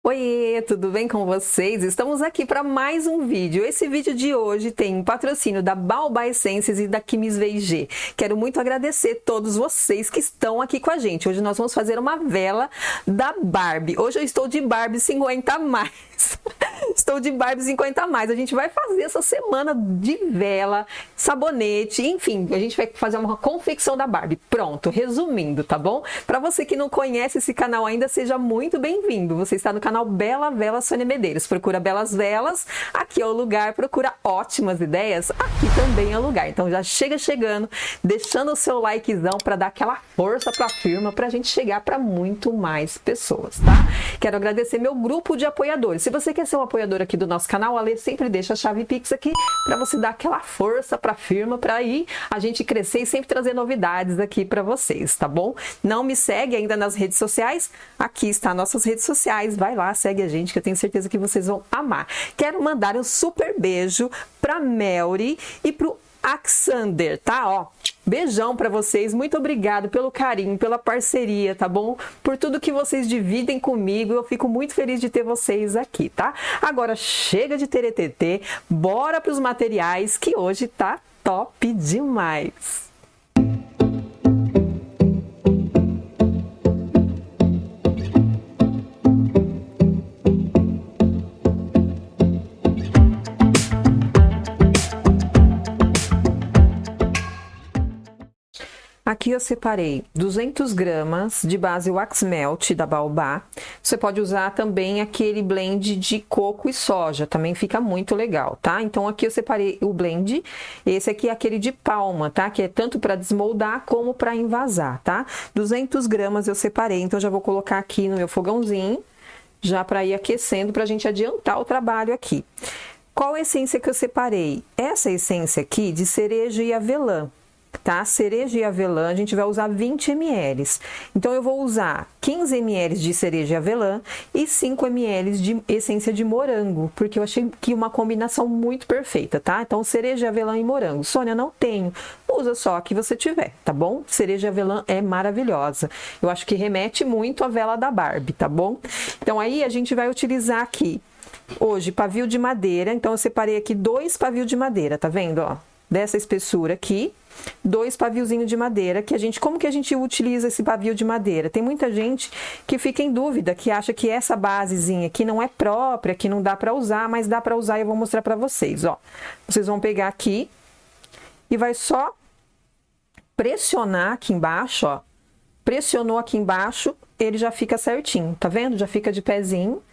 Oiê, tudo bem com vocês? Estamos aqui para mais um vídeo. Esse vídeo de hoje tem um patrocínio da Baobá Essências e da Química VG. Quero muito agradecer todos vocês que estão aqui com a gente. Hoje nós vamos fazer uma vela da Barbie. Hoje eu estou de Barbie 50 a mais. Estou de Barbie 50 a mais. A gente vai fazer essa semana de vela, sabonete, enfim, a gente vai fazer uma confecção da Barbie. Pronto, resumindo, tá bom? Para você que não conhece esse canal ainda, seja muito bem-vindo. Você está no canal Bela Vela Sônia Medeiros. Procura Belas Velas, aqui é o lugar. Procura ótimas ideias, aqui também é o lugar. Então já chega chegando, deixando o seu likezão para dar aquela força para a firma, para a gente chegar para muito mais pessoas, tá? Quero agradecer meu grupo de apoiadores. Se você quer ser um apoiador aqui do nosso canal, a Lê sempre deixa a chave Pix aqui para você dar aquela força para a firma, para aí a gente crescer e sempre trazer novidades aqui para vocês, tá bom? Não me segue ainda nas redes sociais? Aqui está nossas redes sociais. Vai lá, segue a gente que eu tenho certeza que vocês vão amar. Quero mandar um super beijo para Melry e pro Alexander, tá? Ó, beijão pra vocês, muito obrigado pelo carinho, pela parceria, tá bom? Por tudo que vocês dividem comigo, eu fico muito feliz de ter vocês aqui, tá? Agora chega de teretetê, bora pros materiais que hoje tá top demais! Aqui eu separei 200 gramas de base Wax Melt da Baobá. Você pode usar também aquele blend de coco e soja, também fica muito legal, tá? Então aqui eu separei o blend, esse aqui é aquele de palma, tá? Que é tanto para desmoldar como para envasar, tá? 200 gramas eu separei, então já vou colocar aqui no meu fogãozinho, já para ir aquecendo, pra gente adiantar o trabalho aqui. Qual essência que eu separei? Essa essência aqui de cereja e avelã. Tá? Cereja e avelã, a gente vai usar 20 ml. Então, eu vou usar 15 ml de cereja e avelã e 5 ml de essência de morango, porque eu achei que uma combinação muito perfeita, tá? Então, cereja, avelã e morango. Sônia, não tenho. Usa só a que você tiver, tá bom? Cereja e avelã é maravilhosa. Eu acho que remete muito à vela da Barbie, tá bom? Então, aí a gente vai utilizar aqui, hoje, pavio de madeira. Então, eu separei aqui 2 pavios de madeira, tá vendo, ó? Dessa espessura aqui, 2 paviozinhos de madeira, que como que a gente utiliza esse pavio de madeira? Tem muita gente que fica em dúvida, que acha que essa basezinha aqui não é própria, que não dá para usar, mas dá para usar e eu vou mostrar para vocês, ó. Vocês vão pegar aqui e vai só pressionar aqui embaixo, ó. Pressionou aqui embaixo, ele já fica certinho, tá vendo? Já fica de pezinho.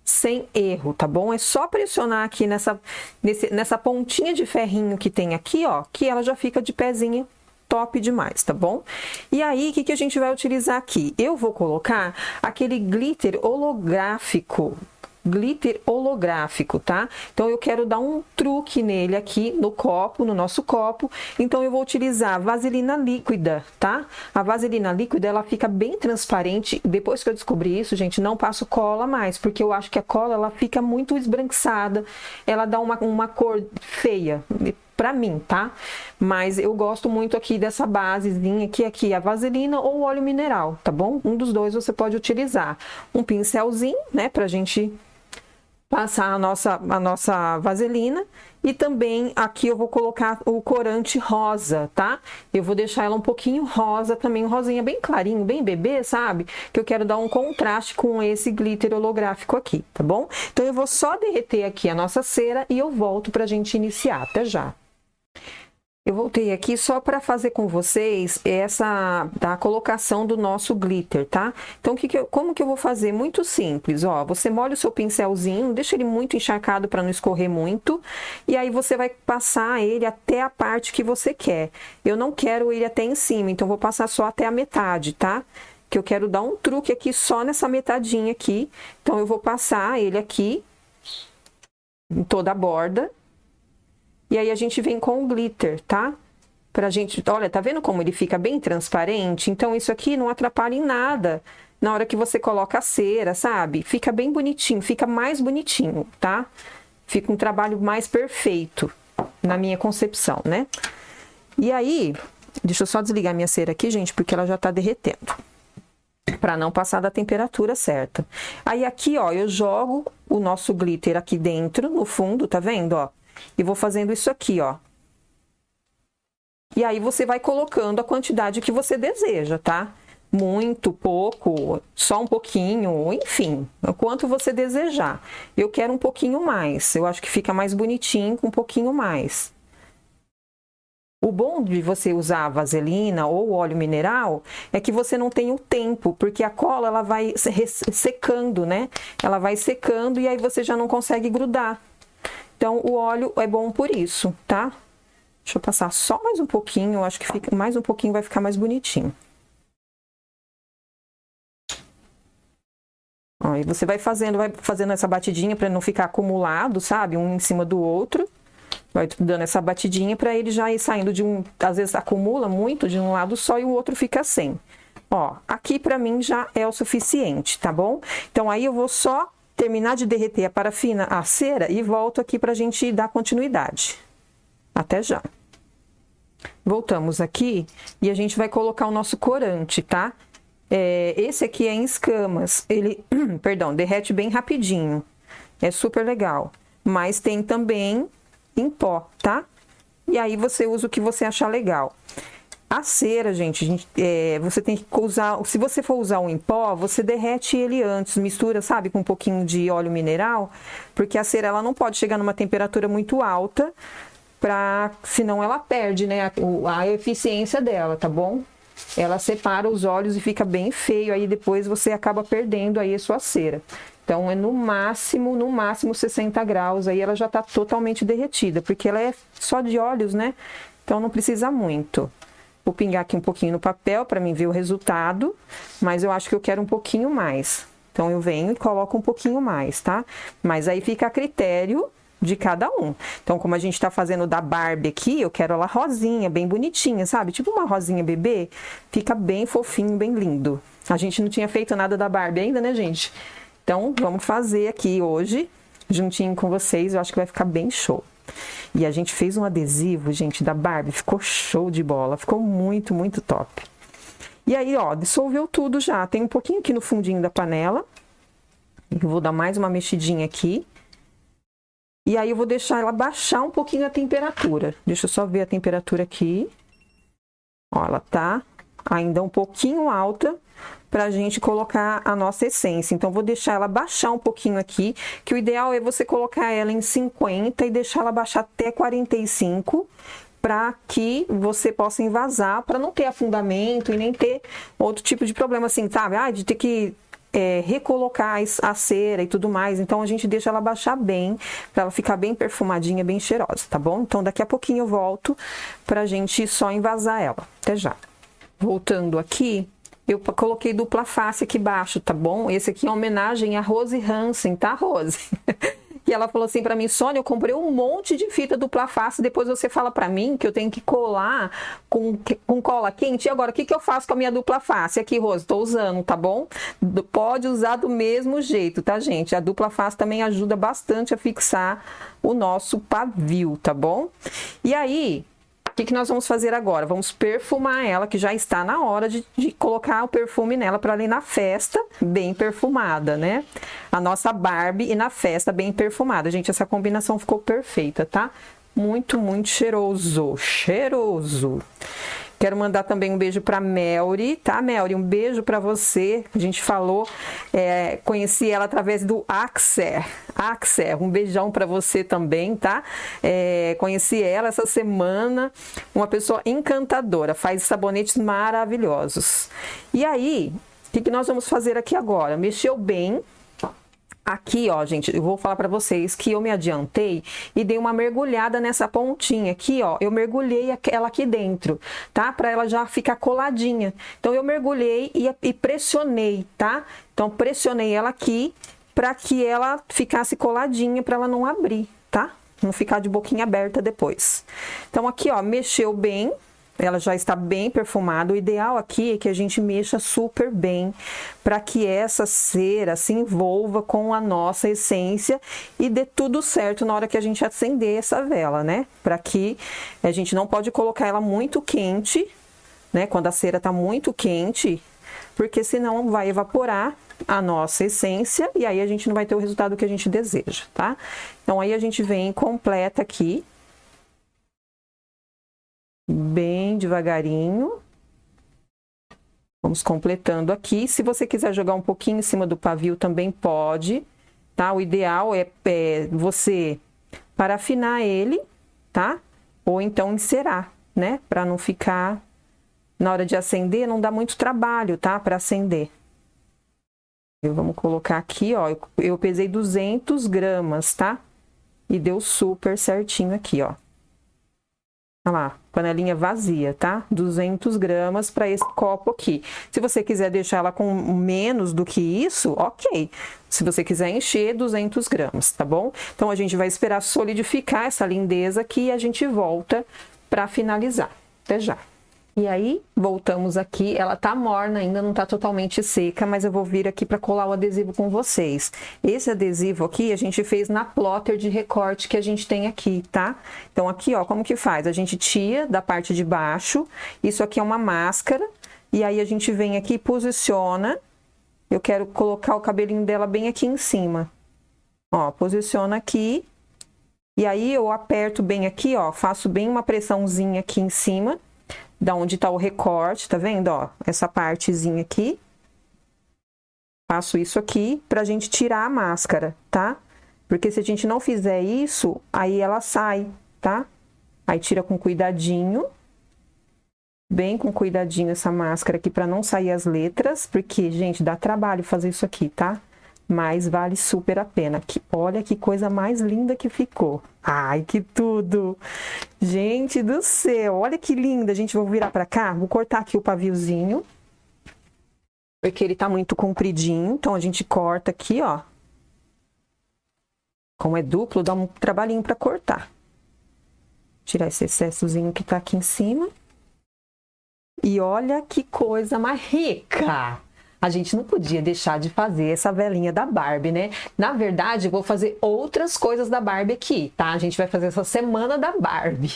Sem erro, tá bom? É só pressionar aqui nessa pontinha de ferrinho que tem aqui, ó, que ela já fica de pezinho top demais, tá bom? E aí, o que a gente vai utilizar aqui? Eu vou colocar aquele glitter holográfico, tá? Então, eu quero dar um truque nele aqui no copo, no nosso copo. Então, eu vou utilizar vaselina líquida, tá? A vaselina líquida, ela fica bem transparente. Depois que eu descobri isso, gente, não passo cola mais, porque eu acho que a cola, ela fica muito esbranquiçada. Ela dá uma cor feia pra mim, tá? Mas eu gosto muito aqui dessa basezinha, que aqui é a vaselina ou o óleo mineral, tá bom? Um dos dois você pode utilizar. Um pincelzinho, né, pra gente passar a nossa vaselina. E também aqui eu vou colocar o corante rosa, tá? Eu vou deixar ela um pouquinho rosa também, um rosinha bem clarinho, bem bebê, sabe? Que eu quero dar um contraste com esse glitter holográfico aqui, tá bom? Então eu vou só derreter aqui a nossa cera e eu volto pra gente iniciar. Até já! Eu voltei aqui só para fazer com vocês a colocação do nosso glitter, tá? Então, como que eu vou fazer? Muito simples, ó. Você molha o seu pincelzinho, não deixa ele muito encharcado para não escorrer muito. E aí, você vai passar ele até a parte que você quer. Eu não quero ele até em cima, então, vou passar só até a metade, tá? Que eu quero dar um truque aqui só nessa metadinha aqui. Então, eu vou passar ele aqui em toda a borda. E aí, a gente vem com o glitter, tá? Pra gente... Olha, tá vendo como ele fica bem transparente? Então, isso aqui não atrapalha em nada na hora que você coloca a cera, sabe? Fica bem bonitinho, fica mais bonitinho, tá? Fica um trabalho mais perfeito, na minha concepção, né? E aí, deixa eu só desligar minha cera aqui, gente, porque ela já tá derretendo. para não passar da temperatura certa. Aí aqui, ó, eu jogo o nosso glitter aqui dentro, no fundo, tá vendo, ó? E vou fazendo isso aqui, ó. E aí você vai colocando a quantidade que você deseja, tá? Muito, pouco, só um pouquinho, enfim, o quanto você desejar. Eu quero um pouquinho mais, eu acho que fica mais bonitinho com um pouquinho mais. O bom de você usar a vaselina ou óleo mineral é que você não tem o tempo, porque a cola ela vai secando, né? Ela vai secando e aí você já não consegue grudar. Então, o óleo é bom por isso, tá? Deixa eu passar só mais um pouquinho, eu acho que fica mais um pouquinho, vai ficar mais bonitinho. Ó, e você vai fazendo essa batidinha para não ficar acumulado, sabe? Um em cima do outro. Vai dando essa batidinha para ele já ir saindo de um... Às vezes acumula muito de um lado só e o outro fica sem. Ó, aqui para mim já é o suficiente, tá bom? Então aí eu vou só terminar de derreter a parafina, a cera, e volto aqui pra gente dar continuidade. Até já. Voltamos aqui e a gente vai colocar o nosso corante, tá? Esse aqui é em escamas, ele, perdão, derrete bem rapidinho, é super legal. Mas tem também em pó, tá? E aí você usa o que você achar legal. A cera, gente, você tem que usar, se você for usar um em pó, você derrete ele antes, mistura, sabe, com um pouquinho de óleo mineral, porque a cera ela não pode chegar numa temperatura muito alta, senão ela perde, né, a eficiência dela, tá bom? Ela separa os óleos e fica bem feio, aí depois você acaba perdendo aí a sua cera. Então, é no máximo 60 graus, aí ela já tá totalmente derretida, porque ela é só de óleos, né? Então, não precisa muito. Vou pingar aqui um pouquinho no papel para mim ver o resultado, mas eu acho que eu quero um pouquinho mais. Então, eu venho e coloco um pouquinho mais, tá? Mas aí fica a critério de cada um. Então, como a gente tá fazendo da Barbie aqui, eu quero ela rosinha, bem bonitinha, sabe? Tipo uma rosinha bebê, fica bem fofinho, bem lindo. A gente não tinha feito nada da Barbie ainda, né, gente? Então, vamos fazer aqui hoje, juntinho com vocês, eu acho que vai ficar bem show. E a gente fez um adesivo, gente, da Barbie, ficou show de bola, ficou muito, muito top. E aí, ó, dissolveu tudo já, tem um pouquinho aqui no fundinho da panela. Eu vou dar mais uma mexidinha aqui. E aí eu vou deixar ela baixar um pouquinho a temperatura. Deixa eu só ver a temperatura aqui. Ó, ela tá ainda um pouquinho alta pra gente colocar a nossa essência. Então, vou deixar ela baixar um pouquinho aqui, que o ideal é você colocar ela em 50 e deixar ela baixar até 45, para que você possa envasar, para não ter afundamento e nem ter outro tipo de problema assim, sabe? De ter que recolocar a cera e tudo mais. Então, a gente deixa ela baixar bem, para ela ficar bem perfumadinha, bem cheirosa, tá bom? Então, daqui a pouquinho eu volto pra gente só envasar ela. Até já. Voltando aqui, eu coloquei dupla face aqui embaixo, tá bom? Esse aqui é uma homenagem a Rose Hansen, tá, Rose? E ela falou assim pra mim, Sônia, eu comprei um monte de fita dupla face, depois você fala pra mim que eu tenho que colar com cola quente. E agora, o que eu faço com a minha dupla face? Aqui, Rose, tô usando, tá bom? Pode usar do mesmo jeito, tá, gente? A dupla face também ajuda bastante a fixar o nosso pavio, tá bom? E aí, o que nós vamos fazer agora? Vamos perfumar ela, que já está na hora de colocar o perfume nela para ir na festa bem perfumada, né? A nossa Barbie e na festa bem perfumada. Gente, essa combinação ficou perfeita, tá? Muito, muito cheiroso. Cheiroso. Quero mandar também um beijo pra Melry, tá, Melry? Um beijo pra você. A gente falou, conheci ela através do Axer. Axer, um beijão pra você também, tá? Conheci ela essa semana, uma pessoa encantadora, faz sabonetes maravilhosos. E aí, o que nós vamos fazer aqui agora? Mexeu bem. Aqui, ó, gente, eu vou falar pra vocês que eu me adiantei e dei uma mergulhada nessa pontinha aqui, ó. Eu mergulhei ela aqui dentro, tá? Pra ela já ficar coladinha. Então, eu mergulhei e pressionei, tá? Então, pressionei ela aqui pra que ela ficasse coladinha, pra ela não abrir, tá? Não ficar de boquinha aberta depois. Então, aqui, ó, mexeu bem. Ela já está bem perfumada. O ideal aqui é que a gente mexa super bem para que essa cera se envolva com a nossa essência e dê tudo certo na hora que a gente acender essa vela, né? Para que a gente não pode colocar ela muito quente, né? Quando a cera tá muito quente, porque senão vai evaporar a nossa essência e aí a gente não vai ter o resultado que a gente deseja, tá? Então aí a gente vem e completa aqui, bem devagarinho. Vamos completando aqui. Se você quiser jogar um pouquinho em cima do pavio, também pode, tá? O ideal é você parafinar ele, tá? Ou então encerar, né? Para não ficar, na hora de acender, não dá muito trabalho, tá? Para acender. Vamos colocar aqui, ó. Eu pesei 200 gramas, tá? E deu super certinho aqui, ó. Olha lá, panelinha vazia, tá? 200 gramas para esse copo aqui. Se você quiser deixar ela com menos do que isso, ok. Se você quiser encher, 200 gramas, tá bom? Então, a gente vai esperar solidificar essa lindeza aqui e a gente volta para finalizar. Até já. E aí, voltamos aqui, ela tá morna ainda, não tá totalmente seca, mas eu vou vir aqui para colar o adesivo com vocês. Esse adesivo aqui a gente fez na plotter de recorte que a gente tem aqui, tá? Então aqui, ó, como que faz? A gente tira da parte de baixo, isso aqui é uma máscara, e aí a gente vem aqui e posiciona. Eu quero colocar o cabelinho dela bem aqui em cima. Ó, posiciona aqui, e aí eu aperto bem aqui, ó, faço bem uma pressãozinha aqui em cima, da onde tá o recorte, tá vendo, ó? Essa partezinha aqui. Faço isso aqui pra gente tirar a máscara, tá? Porque se a gente não fizer isso, aí ela sai, tá? Aí tira com cuidadinho. Bem com cuidadinho essa máscara aqui pra não sair as letras, porque, gente, dá trabalho fazer isso aqui, tá? Mas vale super a pena. Aqui, olha que coisa mais linda que ficou. Ai, que tudo! Gente do céu, olha que linda. Gente, vou virar pra cá, vou cortar aqui o paviozinho. Porque ele tá muito compridinho, então a gente corta aqui, ó. Como é duplo, dá um trabalhinho pra cortar. Tirar esse excessozinho que tá aqui em cima. E olha que coisa mais rica! A gente não podia deixar de fazer essa velinha da Barbie, né? Na verdade, eu vou fazer outras coisas da Barbie aqui, tá? A gente vai fazer essa semana da Barbie,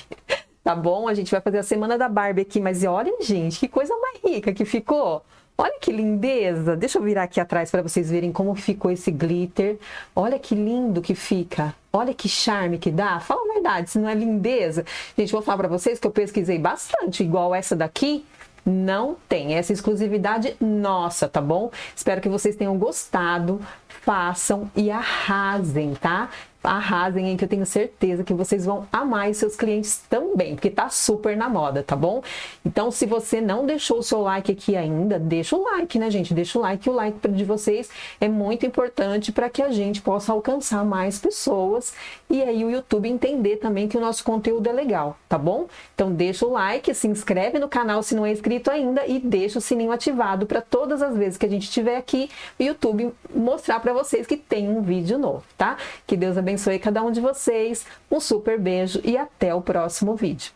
tá bom? A gente vai fazer a semana da Barbie aqui, mas olha, gente, que coisa mais rica que ficou. Olha que lindeza. Deixa eu virar aqui atrás para vocês verem como ficou esse glitter. Olha que lindo que fica. Olha que charme que dá. Fala a verdade, se não é lindeza. Gente, vou falar para vocês que eu pesquisei bastante, igual essa daqui. Não tem essa exclusividade nossa, tá bom? Espero que vocês tenham gostado, façam e arrasem, tá? Arrasem aí que eu tenho certeza que vocês vão amar e seus clientes também, porque tá super na moda, tá bom? Então, se você não deixou o seu like aqui ainda, deixa o like, né, gente? Deixa o like de vocês é muito importante para que a gente possa alcançar mais pessoas e aí o YouTube entender também que o nosso conteúdo é legal, tá bom? Então, deixa o like, se inscreve no canal se não é inscrito ainda e deixa o sininho ativado para todas as vezes que a gente estiver aqui, o YouTube mostrar para vocês que tem um vídeo novo, tá? Que Deus abençoe cada um de vocês, um super beijo e até o próximo vídeo.